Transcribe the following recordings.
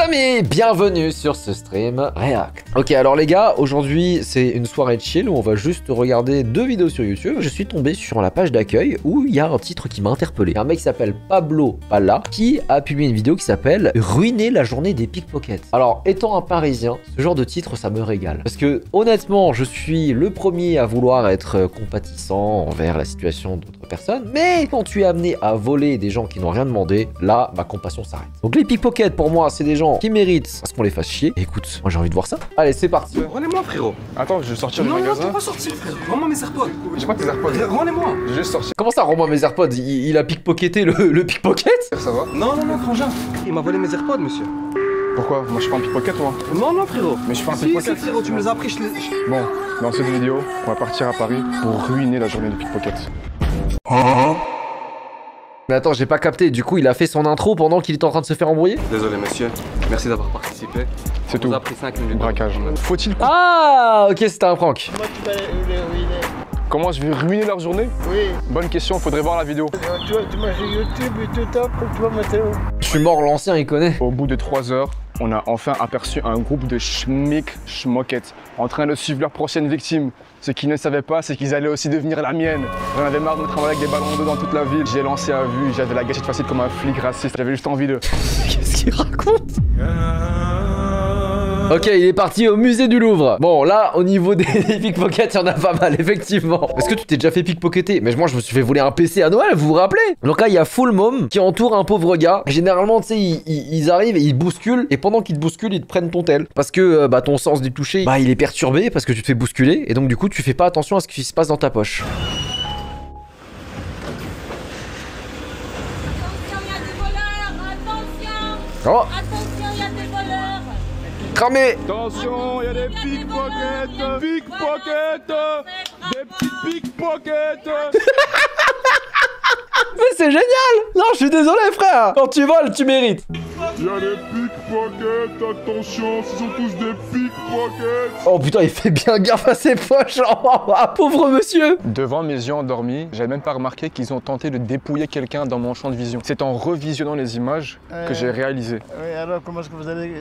amis, bienvenue sur ce stream React. Ok, alors les gars, aujourd'hui c'est une soirée de chill où on va juste regarder 2 vidéos sur YouTube. Je suis tombé sur la page d'accueil où il y a un titre qui m'a interpellé. Un mec qui s'appelle Pablo Palla qui a publié une vidéo qui s'appelle Ruiner la journée des pickpockets. Alors, étant un Parisien, ce genre de titre ça me régale. Parce que honnêtement, je suis le premier à vouloir être compatissant envers la situation d'autres personnes. Mais quand tu es amené à voler des gens qui n'ont rien demandé, là, ma compassion s'arrête. Donc les pickpockets, pour moi, c'est des gens qui méritent à ce qu'on les fasse chier. Et écoute, moi j'ai envie de voir ça. Allez, c'est parti. Rendez-moi, frérot. Attends, je vais sortir du Non, magasin. non, pas sortir, frère. Rends-moi mes AirPods. J'ai pas tes AirPods. Rendez-moi. J'ai juste sorti. Comment ça, rends-moi mes AirPods? Il a pickpocketé le pickpocket? Ça va? Non, non, non, frangin. Il m'a volé mes AirPods, monsieur. Pourquoi? Moi je suis pas un pickpocket, moi. Non, non, frérot. Mais je suis pas un Si, pickpocket. frérot, tu me les as pris, Bon, dans cette vidéo, on va partir à Paris pour ruiner la journée du pickpocket. Mais attends, j'ai pas capté. Du coup, il a fait son intro pendant qu'il était en train de se faire embrouiller? Désolé, monsieur. Merci d'avoir participé. C'est tout. On vous a pris 5 minutes. Braquage. Faut-il... Ah, ok, c'était un prank. Comment tu vas le ruiner? Comment je vais ruiner leur journée? Oui. Bonne question, faudrait voir la vidéo. Tu m'as fait YouTube et tout ça, tu vas mettre où? Je suis mort, l'ancien, il connaît. Au bout de 3 heures, on a enfin aperçu un groupe de schmoquettes en train de suivre leur prochaine victime. Ce qu'ils ne savaient pas, c'est qu'ils allaient aussi devenir la mienne. J'en avais marre de travailler avec des ballons d'eau dans toute la ville. J'ai lancé à vue, j'avais la gâchette facile comme un flic raciste. J'avais juste envie de... Qu'est-ce qu'il raconte? Ok, il est parti au musée du Louvre. Bon, là, au niveau des pickpockets, il y en a pas mal, effectivement. Est-ce que tu t'es déjà fait pickpocketer? Mais moi, je me suis fait voler un PC à Noël, vous vous rappelez? Donc là, il y a Full Mom qui entoure un pauvre gars. Généralement, tu sais, ils arrivent et ils bousculent. Et pendant qu'ils te bousculent, ils te prennent ton tel. Parce que bah, ton sens du toucher, bah, il est perturbé parce que tu te fais bousculer. Et donc, du coup, tu fais pas attention à ce qui se passe dans ta poche. Oh! Attention, il y a des voleurs! Cramé! Attention, il y a des pickpockets! Pickpockets! Des petits pickpockets! Mais c'est génial! Non, je suis désolé, frère! Quand tu voles, tu mérites! Il y a des pickpockets, attention, ce sont tous des pickpockets! Oh putain, il fait bien gaffe à ses poches! Oh, pauvre monsieur! Devant mes yeux endormis, j'avais même pas remarqué qu'ils ont tenté de dépouiller quelqu'un dans mon champ de vision. C'est en revisionnant les images que j'ai réalisé. Oui, alors comment est-ce que vous allez...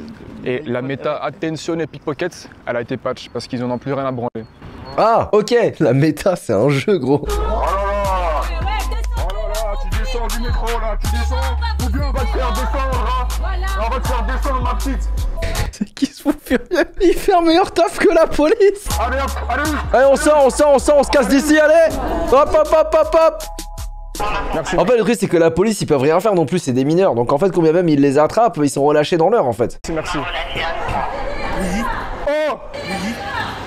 Et la méta attention et pickpockets, elle a été patch parce qu'ils en ont plus rien à branler. Ah, ok! La méta, c'est un jeu, gros! Tu descends du métro là, tu descends, ou bien on va te faire descendre là, on va te faire descendre ma petite. C'est qui se fout furieux? Il fait un meilleur taf que la police! Allez hop, allez. Allez, on sort, on se casse d'ici, allez! Hop, hop, hop, hop, hop! Merci. En fait, le truc, c'est que la police, ils peuvent rien faire non plus, c'est des mineurs. Donc en fait, combien même ils les attrapent, ils sont relâchés dans l'heure, en fait. Merci. Oh,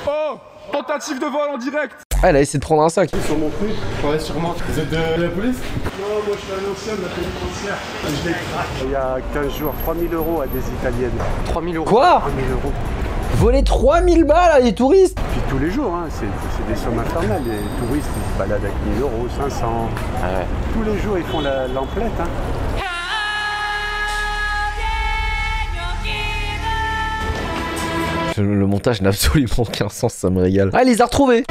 oh, tentative de vol en direct. Ah, elle a essayé de prendre un sac. Sur mon truc, ouais, sûrement. Vous êtes de la police? Non, moi je suis un ancien de la pénitentiaire. Je les craque. Il y a 15 jours, 3000 € à des Italiennes. 3000 euros. Quoi? 3000 €. Voler 3000 balles à des touristes? Puis tous les jours, hein, c'est des sommes infernales. Les touristes ils se baladent avec 1000 €, 500. Ah ouais. Tous les jours ils font l'emplette. Hein. Le montage n'a absolument aucun sens, ça me régale. Ah, il les a retrouvés!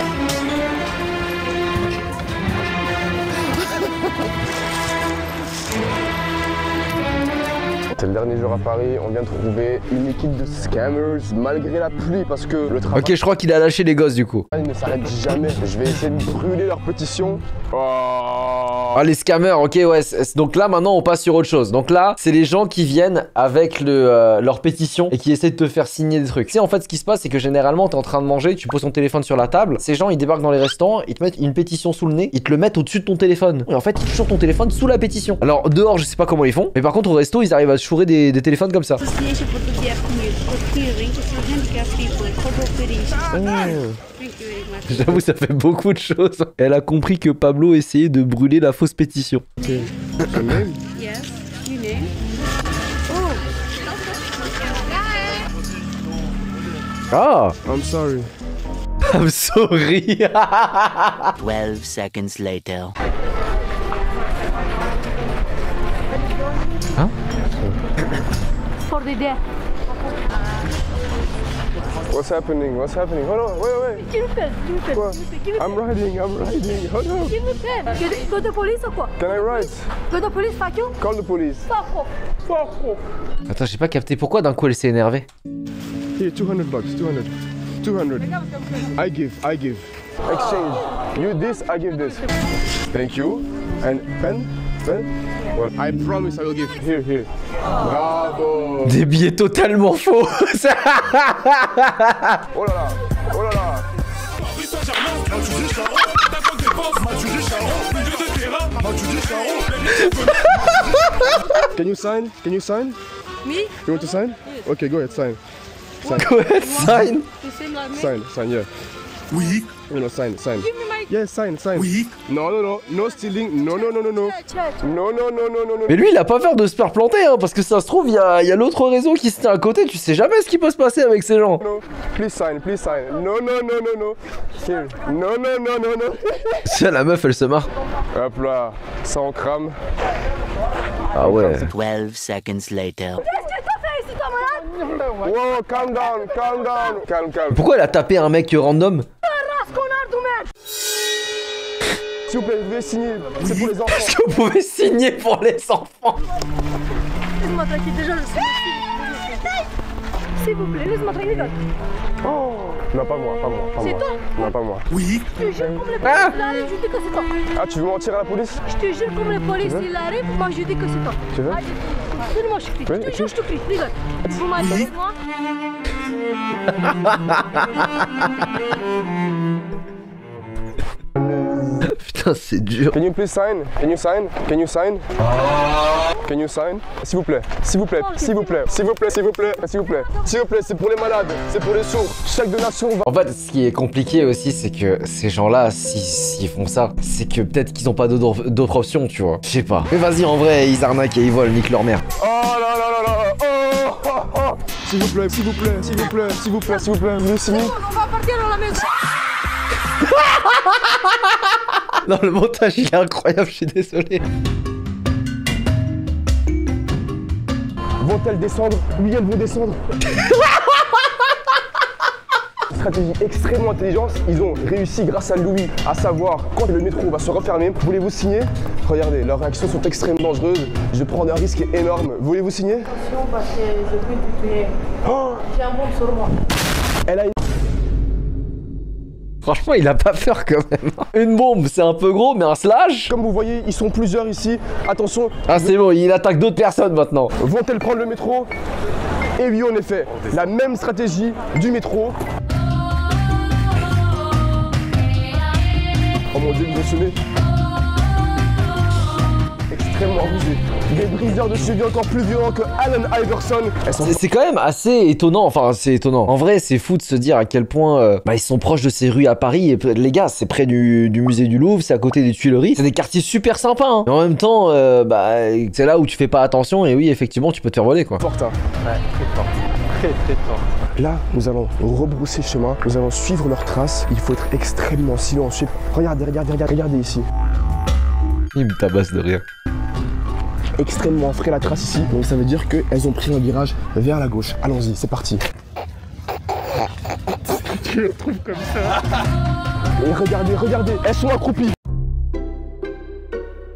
C'est le dernier jour à Paris, on vient de trouver une équipe de scammers malgré la pluie parce que le travail Ok, je crois qu'il a lâché les gosses du coup. ne s'arrête jamais. Je vais essayer de brûler leur pétition. Ah, les scammers, ok, ouais. Donc là, maintenant, on passe sur autre chose. Donc là, c'est les gens qui viennent avec leur pétition et qui essaient de te faire signer des trucs. Tu sais, en fait, ce qui se passe, c'est que généralement, t'es en train de manger, tu poses ton téléphone sur la table. Ces gens, ils débarquent dans les restaurants, ils te mettent une pétition sous le nez, ils te le mettent au-dessus de ton téléphone. Et en fait, ils touchent sur ton téléphone sous la pétition. Alors, dehors, je sais pas comment ils font, mais par contre, au resto, ils arrivent à se chourer des téléphones comme ça. J'avoue, ça fait beaucoup de choses. Elle a compris que Pablo essayait de brûler la fausse pétition. Yes, you name. Ah! I'm sorry. I'm sorry. 12 seconds later. For the death. What's happening? What's happening? Hold on, wait. Give me pen. Give me pen. Quoi? Give me pen. I'm riding. Hold on. Give me pen. Go to police ou quoi? Can I ride? Go to police, fuck you. Call the police. Fuck off. Fuck off. Attends, j'ai pas capté pourquoi d'un coup elle s'est énervée. Here, 200 bucks, 200. I give. Exchange. You this, I give this. Thank you. And pen? Well, I promise I will give. Here. Bravo. Des billets totalement faux. Oh là là. Can you sign? Me? You want to sign? Okay, go ahead, sign. Go ahead, sign. The same like me? Sign, yeah. Oui. No, sign. Give me my... Yeah, sign. Oui. No stealing. No. Check. No. Mais lui, il a pas peur de se faire planter, hein, parce que ça se trouve, il y a l'autre réseau qui se tient à côté, tu sais jamais ce qui peut se passer avec ces gens. No. Please sign. No. Here. No. Tiens, la meuf, elle se marre. Hop là, ça en crame. Ah ouais. 12 seconds later. Qu'est-ce que t'as fait ici, toi, malade? Wow, calm down. Calme. Pourquoi elle a tapé un mec random? Race, connard de merde! S'il vous plaît, vous pouvez signer. C'est pour les enfants. Est-ce que vous pouvez signer pour les enfants? Laisse-moi tranquille, déjà, je suis... S'il vous plaît, laisse-moi tranquille. Oh. Non, pas moi. C'est toi? Non, pas moi. Je te jure, comme les polices, il arrive, je dis que c'est toi. Ah, tu veux mentir à la police? Je te jure, comme les polices, il arrive, moi je dis que c'est toi. Tu veux? Donne-moi, je crie. Je te jure, je te crie. Regarde. Vous m'avez dit, moi. Putain, c'est dur. Can you please sign? Can you sign? S'il vous plaît, c'est pour les malades, c'est pour les sourds. Chaque donation va... En fait, ce qui est compliqué aussi, c'est que ces gens-là, s'ils font ça, c'est que peut-être qu'ils ont pas d'autre option, tu vois. Je sais pas. Mais vas-y, en vrai, ils arnaquent et ils volent, nique leur mère. Oh là là. Oh. S'il vous plaît, vous signez? On va partir dans la maison. Non, le montage, il est incroyable, je suis désolé. Vont-elles descendre? Oui, elles vont descendre. Stratégie extrêmement intelligente, ils ont réussi grâce à Louis à savoir quand le métro va se refermer. Voulez-vous signer? Regardez, leurs réactions sont extrêmement dangereuses. Je prends un risque énorme. Voulez-vous signer? Parce que je peux te tuer. J'ai un bombe sur moi. Elle a une... Franchement, il a pas peur quand même. Une bombe, c'est un peu gros, mais un slash. Comme vous voyez, ils sont plusieurs ici. Attention. Ah, c'est bon, il attaque d'autres personnes maintenant. Vont-elles prendre le métro? Et oui, en effet, la même stratégie du métro. Oh mon dieu, ils vont sonner. Extrêmement rusés. Des briseurs de cheveux encore plus violents que Allen Iverson. C'est quand même assez étonnant, enfin c'est étonnant. En vrai, c'est fou de se dire à quel point ils sont proches de ces rues à Paris. Et les gars, c'est près du musée du Louvre, c'est à côté des Tuileries. C'est des quartiers super sympas, hein. Mais en même temps, c'est là où tu fais pas attention et oui, effectivement, tu peux te faire voler, quoi. Fort, hein. Ouais, très fort. Très fort. Là, nous allons rebrousser chemin, nous allons suivre leurs traces. Il faut être extrêmement silencieux. Regardez ici. Il me tabasse de rire. Extrêmement frais la trace ici, donc ça veut dire qu'elles ont pris un virage vers la gauche. Allons-y, c'est parti. Tu le trouves comme ça? Et regardez, elles sont accroupies.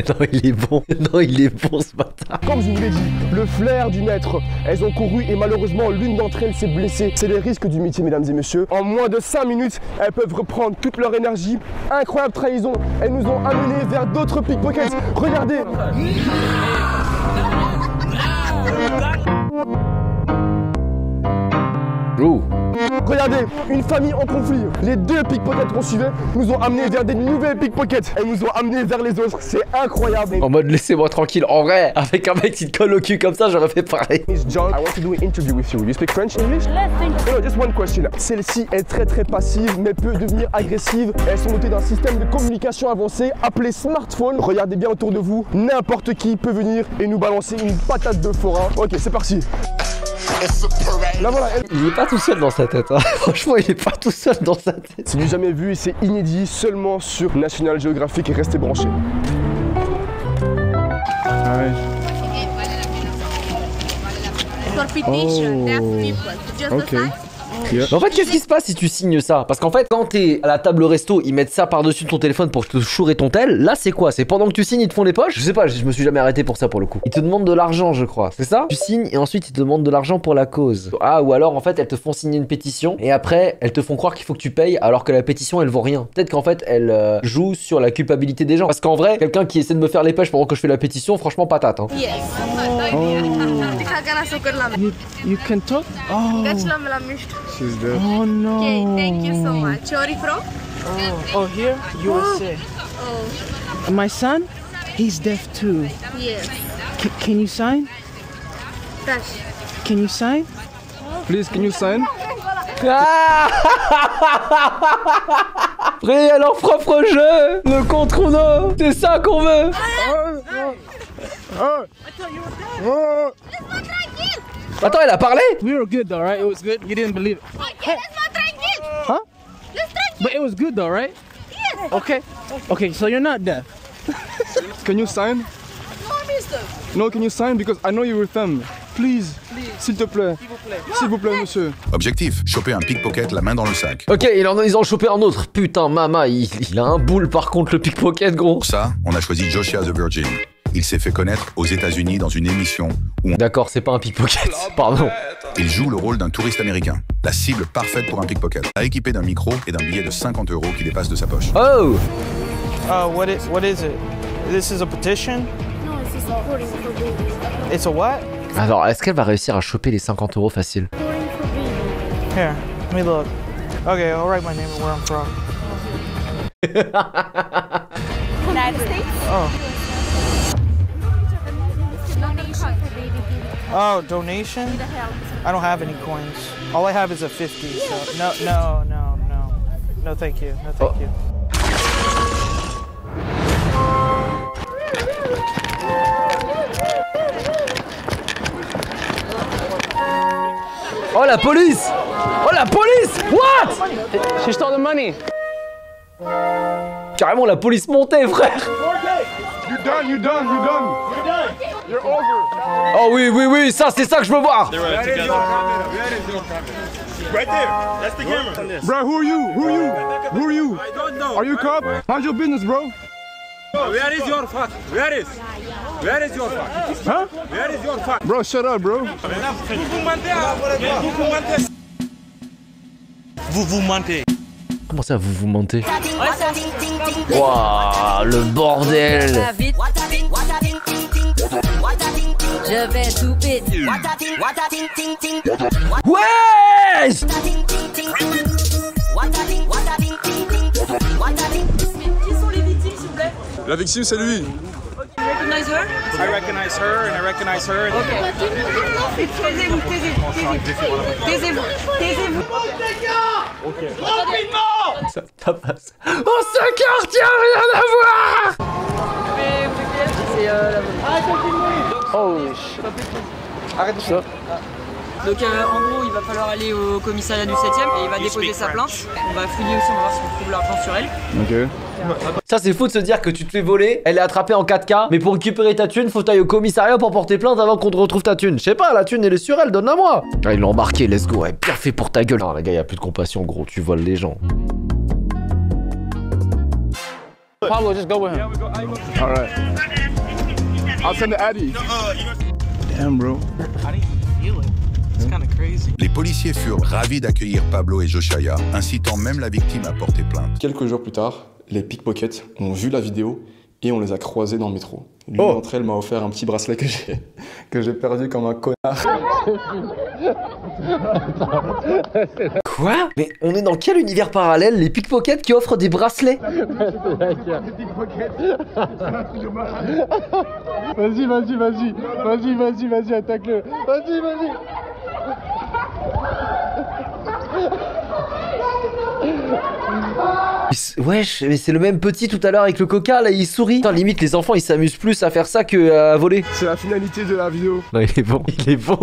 Non, il est bon. Non, il est bon ce matin. Comme je vous l'ai dit, le flair du maître. Elles ont couru et malheureusement, l'une d'entre elles s'est blessée. C'est les risques du métier, mesdames et messieurs. En moins de 5 minutes, elles peuvent reprendre toute leur énergie. Incroyable trahison. Elles nous ont amenés vers d'autres pickpockets. Regardez. Ouh. Regardez, une famille en conflit. Les deux pickpockets qu'on suivait nous ont amenés vers des nouvelles pickpockets. Elles nous ont amenés vers les autres. C'est incroyable. En mode laissez-moi tranquille. En vrai, avec un mec qui te colle au cul comme ça, j'aurais fait pareil. Miss John, I want to do an interview with you. You speak French, English? No, just one question. Celle-ci est très passive, mais peut devenir agressive. Elles sont dotées d'un système de communication avancé appelé smartphone. Regardez bien autour de vous. N'importe qui peut venir et nous balancer une patate de forain. Ok, c'est parti. Là voilà. Il est pas tout seul dans sa tête, hein. Franchement, il est pas tout seul dans sa tête. C'est du jamais vu et c'est inédit seulement sur National Geographic et restez branchés. For petition, deaf people. Just the size? Mais en fait, qu'est-ce qui se passe si tu signes ça? Parce qu'en fait, quand t'es à la table resto, ils mettent ça par-dessus ton téléphone pour te chourer ton tel. Là, c'est quoi? C'est pendant que tu signes, ils te font les poches? Je sais pas, je me suis jamais arrêté pour ça pour le coup. Ils te demandent de l'argent, je crois. C'est ça? Tu signes et ensuite ils te demandent de l'argent pour la cause. Ah, ou alors en fait, elles te font signer une pétition et après, elles te font croire qu'il faut que tu payes alors que la pétition, elle vaut rien. Peut-être qu'en fait, elle joue sur la culpabilité des gens. Parce qu'en vrai, quelqu'un qui essaie de me faire les pêches pendant que je fais la pétition, franchement, patate. Hein. Yes. You can talk? Oh, she's dead. Oh no. Okay, thank you so much. Where are you from? Oh, here? USA. Oh, My son? He's deaf too. yes. Can you sign? Touch. Can you sign? Please, can you sign? Ah Prêt à leur propre jeu. Le contre Uno. C'est ça qu'on veut. Attends, elle a parlé? We were good though, right? It was good. You didn't believe it. Huh? But it was good though, right? Yes. Okay. Okay, so you're not deaf. Can you sign? No, mister. No, can you sign? Because I know you're with them. Please, s'il te plaît. S'il vous plaît, monsieur. Objectif, choper un pickpocket la main dans le sac. Ok, ils en ont chopé un autre. Putain, Mama, il a un boule par contre, le pickpocket, gros. Pour ça, on a choisi Joshua the Virgin. Il s'est fait connaître aux États-Unis dans une émission où D'accord, c'est pas un pickpocket, pardon. il joue le rôle d'un touriste américain. La cible parfaite pour un pickpocket. Équipé d'un micro et d'un billet de 50 € qui dépasse de sa poche. Oh! What is it? This is a petition? No, it's supporting for babies. It's a what? Alors, est-ce qu'elle va réussir à choper les 50 € facile? Supporting for babies. Here, let me look. Okay, I'll write my name and where I'm from. United States? Oh. Donation for baby giving. Oh, donation? I don't have any coins. All I have is a 50. So no. No, thank you. No, thank you. Oh la police! Oh la police! What? She stole the money. Carrément la police montée, frère! You're done. You're over. Oh oui, ça c'est ça que je veux voir! Right there. That's the camera. Bro, who are you? I don't know. Are you a cop? How's your business, bro? Where is your fuck? Where is your fuck? Huh? Where is your fuck? Bro, shut up, bro. Vous mentez. Comment ça, vous mentez? Waouh, le bordel! Je vais tout péter. Ouais! Qui sont les victimes, s'il vous plaît? La victime, c'est lui. Recognize her? I recognize her and I recognize her. Taisez-vous. Ça passe. Oh, ce quartier a rien à voir! Holy shit. Arrête de stop. Donc en gros il va falloir aller au commissariat du 7ème et il va déposer sa plainte. On va fouiller aussi, on va voir si on trouve l'argent sur elle. Ok. Ça c'est fou de se dire que tu te fais voler, elle est attrapée en 4K, mais pour récupérer ta thune, faut t'aller au commissariat pour porter plainte avant qu'on te retrouve ta thune. Je sais pas, la thune elle est sur elle, donne-la moi. Ah, ils l'ont embarqué, let's go, ouais, bien fait pour ta gueule. Non, les gars, y a plus de compassion, gros, tu voles les gens. Pablo, just go with him. All right. I'll send the Addy. Damn, bro. Les policiers furent ravis d'accueillir Pablo et Joshua, incitant même la victime à porter plainte. Quelques jours plus tard, les pickpockets ont vu la vidéo et on les a croisés dans le métro. L'une d'entre elles m'a offert un petit bracelet que j'ai perdu comme un connard. Quoi? Mais on est dans quel univers parallèle? Les pickpockets qui offrent des bracelets? Vas-y, attaque-le. Vas-y. Wesh, mais c'est le même petit tout à l'heure avec le coca, là, il sourit. Putain, limite, les enfants, ils s'amusent plus à faire ça que à voler. C'est la finalité de la vidéo. Non, il est bon,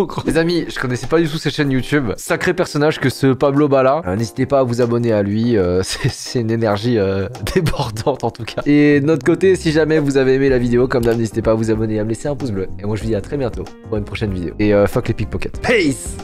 gros. Les amis, je connaissais pas du tout cette chaîne YouTube. Sacré personnage que ce Pablo Bala. N'hésitez pas à vous abonner à lui, c'est une énergie débordante en tout cas. Et de notre côté, si jamais vous avez aimé la vidéo, comme d'hab, n'hésitez pas à vous abonner et à me laisser un pouce bleu. Et moi, je vous dis à très bientôt pour une prochaine vidéo. Et fuck les pickpockets. Peace!